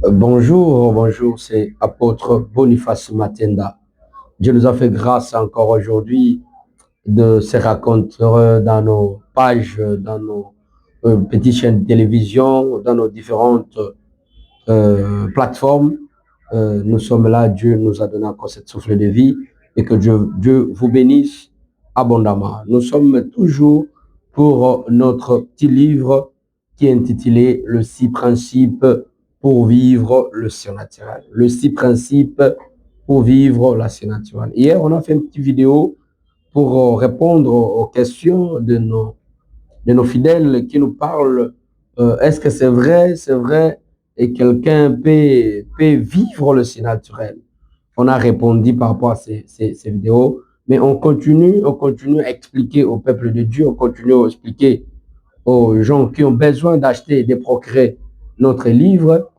Bonjour, bonjour, c'est apôtre Boniface Matenda. Dieu nous a fait grâce encore aujourd'hui de se rencontrer dans nos pages, dans nos petites chaînes de télévision, dans nos différentes plateformes. Nous sommes là, Dieu nous a donné encore cette souffle de vie et que Dieu vous bénisse abondamment. Nous sommes toujours pour notre petit livre qui est intitulé « Le 6 principes pour vivre le surnaturel ». Le 6 principes pour vivre la surnaturelle. Hier, on a fait une petite vidéo pour répondre aux questions de nos fidèles qui nous parlent. Est-ce que c'est vrai? C'est vrai. Et quelqu'un peut vivre le surnaturel. On a répondu par rapport à ces vidéos. Mais on continue à expliquer au peuple de Dieu, on continue à expliquer aux gens qui ont besoin d'acheter et de procurer notre livre.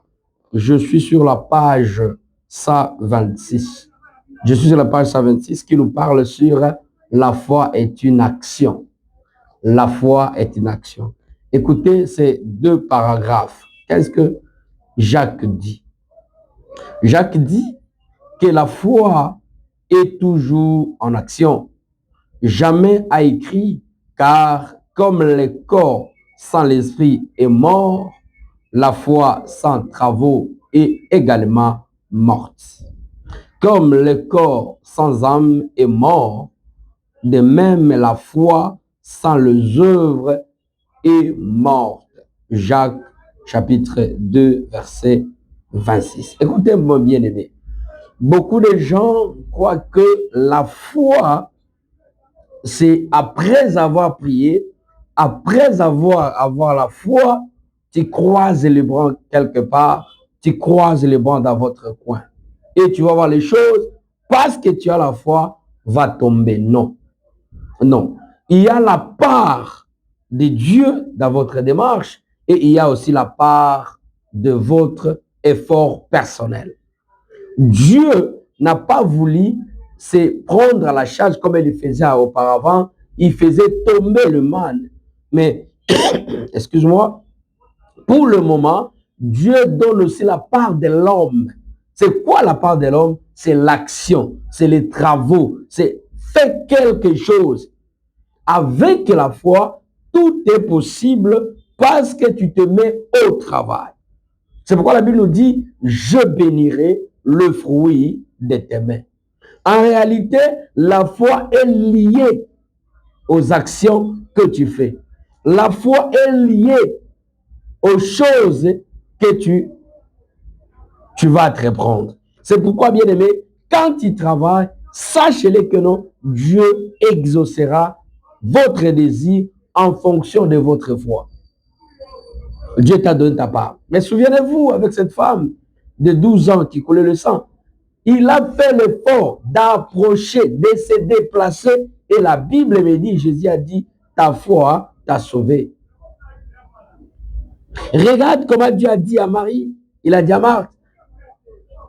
Je suis sur la page 126. Je suis sur la page 126 qui nous parle sur la foi est une action. La foi est une action. Écoutez ces deux paragraphes. Qu'est-ce que Jacques dit? Jacques dit que la foi est toujours en action. Jamais a écrit, car comme le corps sans l'esprit est mort, la foi sans travaux est également morte. Comme le corps sans âme est mort, de même la foi sans les œuvres est morte. Jacques chapitre 2 verset 26. Écoutez-moi bien aimé. Beaucoup de gens croient que la foi, c'est après avoir prié, après avoir la foi, tu croises les bras quelque part, tu croises les bras dans votre coin. Et tu vas voir les choses, parce que tu as la foi, va tomber. Non. Non. Il y a la part de Dieu dans votre démarche et il y a aussi la part de votre effort personnel. Dieu n'a pas voulu se prendre à la charge comme il le faisait auparavant. Il faisait tomber le mal. Mais, excuse-moi, pour le moment, Dieu donne aussi la part de l'homme. C'est quoi la part de l'homme? C'est l'action, c'est les travaux, c'est faire quelque chose. Avec la foi, tout est possible parce que tu te mets au travail. C'est pourquoi la Bible nous dit, je bénirai le fruit de tes mains. En réalité, la foi est liée aux actions que tu fais. La foi est liée aux choses que tu vas te reprendre. C'est pourquoi, bien aimé, quand tu travailles, sachez-le que non, Dieu exaucera votre désir en fonction de votre foi. Dieu t'a donné ta part. Mais souvenez-vous, avec cette femme de 12 ans qui coulait le sang, il a fait l'effort d'approcher, de se déplacer. Et la Bible me dit, Jésus a dit, ta foi t'a sauvé. Regarde comment Dieu a dit à Marie. Il a dit à Marthe,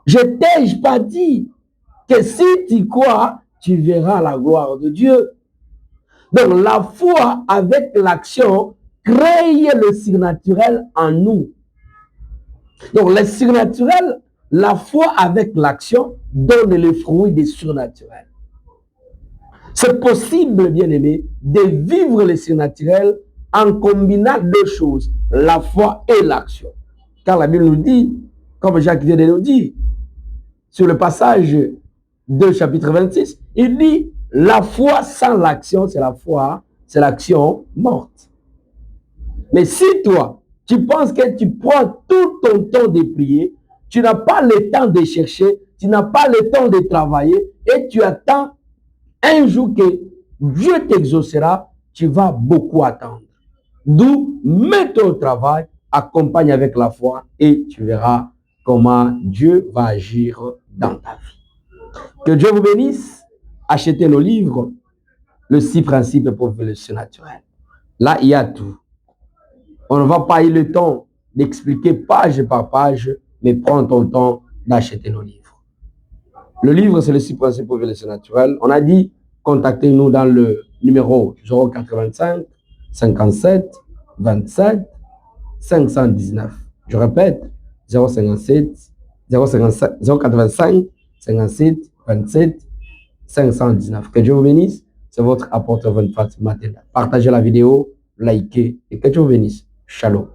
je t'ai pas dit que si tu crois, tu verras la gloire de Dieu. Donc la foi avec l'action crée le surnaturel en nous. Donc le surnaturel, la foi avec l'action donne les fruits des surnaturels. C'est possible, bien aimé, de vivre le surnaturel en combinant deux choses, la foi et l'action. Car la Bible nous dit, comme Jacques vient de nous dire, sur le passage de chapitre 26, il dit, la foi sans l'action, c'est la foi, c'est l'action morte. Mais si toi, tu penses que tu prends tout ton temps de prier, tu n'as pas le temps de chercher, tu n'as pas le temps de travailler et tu attends un jour que Dieu t'exaucera, tu vas beaucoup attendre. D'où, mets-toi au travail, accompagne avec la foi et tu verras comment Dieu va agir dans ta vie. Que Dieu vous bénisse. Achetez nos livres, le 6 principes pour vivre le surnaturel. Là, il y a tout. On ne va pas avoir le temps d'expliquer page par page, mais prends ton temps d'acheter nos livres. Le livre, c'est le 6 principes pour vivre le surnaturel. On a dit, contactez-nous dans le numéro 085 57 27 519. Je répète, 057 055 085 57 27 519. Que Dieu vous bénisse. C'est votre apôtre Van Fat Matenda. Partagez la vidéo, likez et que Dieu vous bénisse. Shalom.